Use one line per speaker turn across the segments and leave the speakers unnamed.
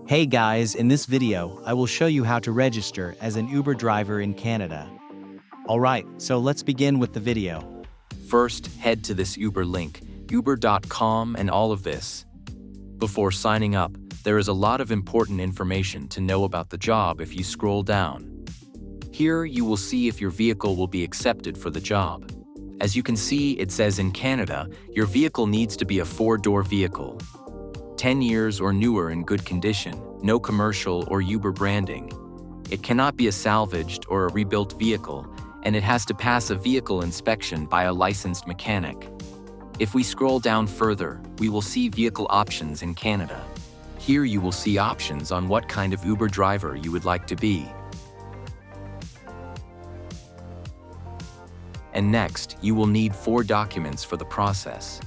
Hey guys, in this video, I will show you how to register as an Uber driver in Canada. Alright, so let's begin with the video.
First, head to this Uber link, uber.com and all of this. Before signing up, there is a lot of important information to know about the job if you scroll down. Here, you will see if your vehicle will be accepted for the job. As you can see, it says in Canada, your vehicle needs to be a 4-door vehicle. 10 years or newer in good condition, no commercial or Uber branding. It cannot be a salvaged or a rebuilt vehicle, and it has to pass a vehicle inspection by a licensed mechanic. If we scroll down further, we will see vehicle options in Canada. Here you will see options on what kind of Uber driver you would like to be. And next, you will need 4 documents for the process: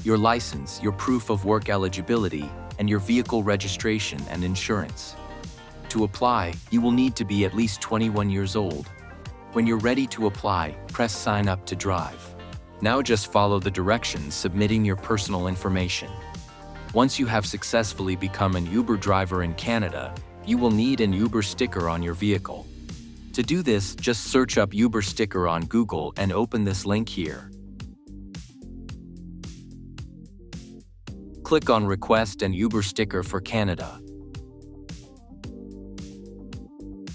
your license, your proof of work eligibility, and your vehicle registration and insurance. To apply, you will need to be at least 21 years old. When you're ready to apply, press Sign Up to Drive. Now just follow the directions, submitting your personal information. Once you have successfully become an Uber driver in Canada, you will need an Uber sticker on your vehicle. To do this, just search up Uber sticker on Google and open this link here. Click on Request an Uber sticker for Canada.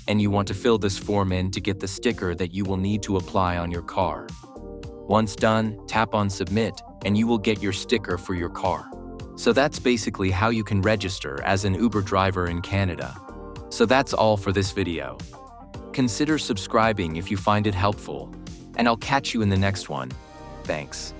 And you want to fill this form in to get the sticker that you will need to apply on your car. Once done, tap on Submit, and you will get your sticker for your car. So that's basically how you can register as an Uber driver in Canada. So that's all for this video. Consider subscribing if you find it helpful, and I'll catch you in the next one. Thanks.